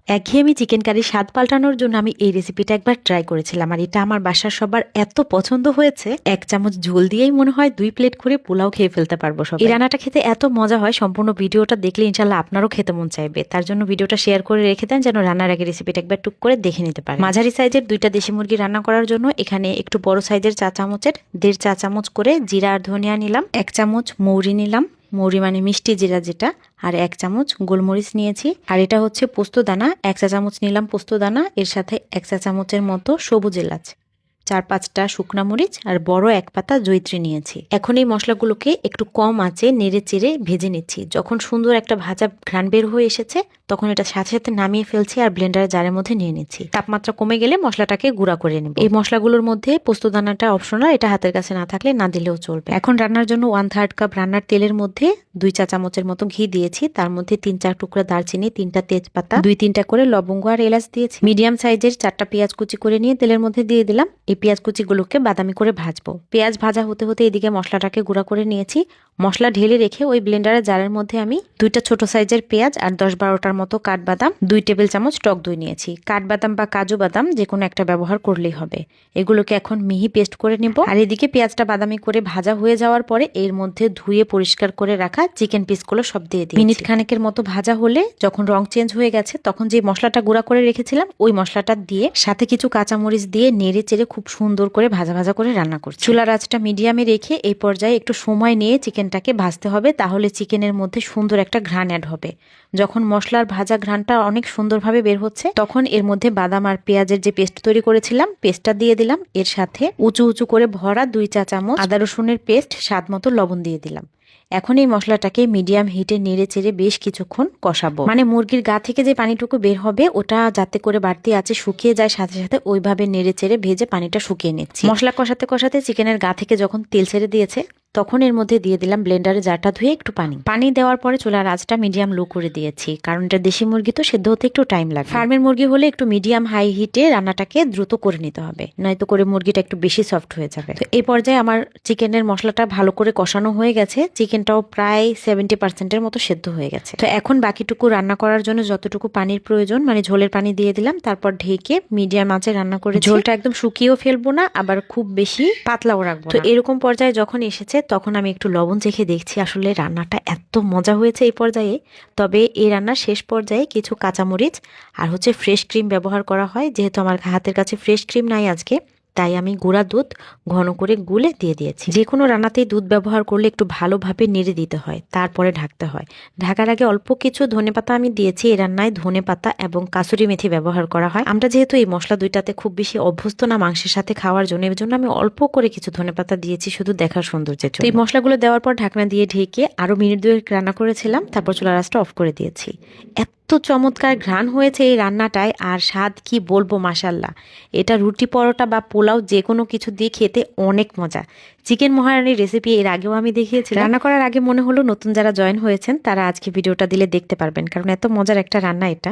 একঘেয়েমি চিকেন কারির স্বাদ পাল্টানোর জন্য আমি এই রেসিপিটা একবার ট্রাই করেছিলাম, আর এটা আমার বাসার সবার এত পছন্দ হয়েছে, 1 চামচ ঝোল দিয়েই মনে হয় 2 প্লেট করে পোলাও খেয়ে ফেলতে পারবো সব। এই রান্নাটা খেতে এত মজা হয়, সম্পূর্ণ ভিডিওটা দেখলে ইনশাল্লাহ আপনারও খেতে মন চাইবে। তার জন্য ভিডিওটা শেয়ার করে রেখে দেন যেন রান্নার আগে রেসিপিটা একবার টুক করে দেখে নিতে পারেন। মাঝারি সাইজের 2টা দেশি মুরগি রান্না করার জন্য এখানে একটু বড় সাইজের 4 চামচের 1.5 চা-চামচ করে জিরা আর ধনিয়া নিলাম, 1 চামচ মৌরি নিলাম, মৌরি মানে মিষ্টি জিরা যেটা, আর 1 চামচ গোলমরিচ নিয়েছি। আর এটা হচ্ছে পোস্ত দানা, 1 চা-চামচ নিলাম পোস্ত দানা, এর সাথে 1 চা-চামচের মতো সবুজ এলাচ, 4-5টা শুকনা মরিচ আর বড় 1 পাতা জয়িত্রী নিয়েছি। এখন এই মশলাগুলোকে একটু কম আঁচে নেড়ে চেড়ে ভেজে নিচ্ছি। যখন সুন্দর একটা ভাজা ঘ্রাণ বের হয়ে এসেছে তখন এটা সাথে সাথে নামিয়ে ফেলছি আর ব্লেন্ডারের জারের মধ্যে নিয়ে নিচ্ছি। তাপমাত্রা কমে গেলে মশলাটাকে গুঁড়া করে নেব। এই মশলাগুলোর মধ্যে পোস্ত দানাটা অপশনাল, এটা হাতের কাছে না থাকলে না দিলেও চলবে। এখন রান্নার জন্য 1/3 কাপ রান্নার তেলের মধ্যে 2 চা-চামচের মতো ঘি দিয়েছি। তার মধ্যে 3-4 টুকরা দারচিনি, 3টা তেজপাতা, 2-3টা করে লবঙ্গ আর এলাচ দিয়েছি। মিডিয়াম সাইজের 4টা পেঁয়াজ কুচি করে নিয়ে তেলের মধ্যে দিয়ে দিলাম। এই পেঁয়াজ কুচিগুলোকে বাদামি করে ভাজবো। পেঁয়াজ ভাজা হতে হতে এদিকে মশলাটাকে গুঁড়া করে নিয়েছি। মশলা ঢেলে রেখে ওই ব্লেন্ডারের জারের মধ্যে আমি 2টা ছোট সাইজের পেঁয়াজ আর 10-12টার মতো কাঠবাদাম, 2 টেবিল চামচ টক দই নিয়েছি। কাঠবাদাম বা কাজু বাদাম যে কোনো একটা ব্যবহার করলেই হবে। এগুলোকে এখন মিহি পেস্ট করে নেব। আর এদিকে পেঁয়াজটা বাদামি করে ভাজা হয়ে যাওয়ার পরে এর মধ্যে ধুয়ে পরিষ্কার করে রাখা চিকেন পিসগুলো সব দিয়ে দিই। মিনিট খানেকের মতো ভাজা হলে যখন রং চেঞ্জ হয়ে গেছে তখন যে মশলাটা গুঁড়া করে রেখেছিলাম ওই মশলাটা দিয়ে সাথে কিছু কাঁচামরিচ দিয়ে নেড়ে চেড়ে খুব সুন্দর করে ভাজা ভাজা করে রান্না করছি। চুলার আঁচটা মিডিয়ামে রেখে এই পর্যায়ে একটু সময় নিয়ে চিকেনটাকে ভাজতে হবে, তাহলে চিকেনের মধ্যে সুন্দর একটা ঘ্রাণ অ্যাড হবে। যখন মশলার ভাজা ঘ্রাণটা অনেক সুন্দরভাবে বের হচ্ছে তখন এর মধ্যে বাদাম আর পেঁয়াজের যে পেস্ট তৈরি করেছিলাম পেস্টটা দিয়ে দিলাম। এর সাথে উঁচু উঁচু করে ভরা 2 চা-চামচ আদা রসুনের পেস্ট, স্বাদ মতো লবণ দিয়ে দিলাম। এখন এই মশলাটাকে মিডিয়াম হিটে নেড়ে চেড়ে বেশ কিছুক্ষণ কষাবো। মানে মুরগির গা থেকে যে পানিটুকু বের হবে ওটা যাতে করে বাড়তি আছে শুকিয়ে যায়, সাথে সাথে ওইভাবে নেড়ে চেড়ে ভেজে পানিটা শুকিয়ে নিচ্ছি। মশলা কষাতে কষাতে চিকেনের গা থেকে যখন তেল ছেড়ে দিয়েছে তখন এর মধ্যে দিয়ে দিলাম ব্লেন্ডারে জারটা ধুয়ে একটু পানি দেওয়ার পরে চুলার আঁচটা মিডিয়াম লো করে দিয়েছি, কারণ এটা দেশি মুরগি তো সেদ্ধ হতে একটু টাইম লাগে। ফার্মের মুরগি হলে একটু মিডিয়াম হাই হিটে রান্নাটাকে দ্রুত করে নিতে হবে, নয়তো করে মুরগিটা একটু বেশি সফট হয়ে যাবে। তো এই পর্যায়ে আমার চিকেনের মশলাটা ভালো করে কষানো হয়ে গেছে, চিকেনটাও প্রায় 70%-এর মতো সেদ্ধ হয়ে গেছে। তো এখন বাকিটুকু রান্না করার জন্য যতটুকু পানির প্রয়োজন মানে ঝোলের পানি দিয়ে দিলাম, তারপর ঢেকে মিডিয়াম আঁচে রান্না করে ঝোলটা একদম শুকিয়েও ফেলবো না আবার খুব বেশি পাতলাও রাখবো। তো এরকম পর্যায়ে যখন এসেছে তখন আমি একটু লবণ চেখে দেখছি আসলে রান্নাটা এত মজা হয়েছে এই পর্যায়ে। তবে এই রান্নার শেষ পর্যায়ে কিছু কাঁচামরিচ আর হচ্ছে ফ্রেশ ক্রিম ব্যবহার করা হয়। যেহেতু আমার হাতের কাছে ফ্রেশ ক্রিম নাই আজকে, তাই আমি গুঁড়া দুধ ঘন করে গুলে দিয়ে দিয়েছি। যে কোনো রান্নাতেই দুধ ব্যবহার করলে একটু ভালোভাবে নেড়ে দিতে হয়, তারপরে ঢাকতে হয়। ঢাকার আগে অল্প কিছু ধনেপাতা আমি দিয়েছি। এই রান্নায় ধনেপাতা এবং কাসুরি মেথি ব্যবহার করা হয়। আমরা যেহেতু এই মশলা দুইটাতে খুব বেশি অভ্যস্ত না মাংসের সাথে খাওয়ার জন্য, এর জন্য আমি অল্প করে কিছু ধনেপাতা দিয়েছি শুধু দেখার সৌন্দর্যের জন্য। এই মশলাগুলো দেওয়ার পর ঢাকনা দিয়ে ঢেকে আরো মিনিট 2 রান্না করেছিলাম, তারপর চুলার আঁচটা অফ করে দিয়েছি। এত চমৎকার ঘ্রাণ হয়েছে এই রান্নাটায়, আর স্বাদ কি বলবো, মাশাল্লাহ। এটা রুটি পরোটা বা পোলাও যে কোনো কিছু দিয়ে খেতে অনেক মজা। চিকেন মহারানির রেসিপি এর আগেও আমি দেখিয়েছি। রান্না করার আগে মনে হলো নতুন যারা জয়েন হয়েছেন তারা আজকে ভিডিওটা দিলে দেখতে পারবেন, কারণ এত মজার একটা রান্না এটা।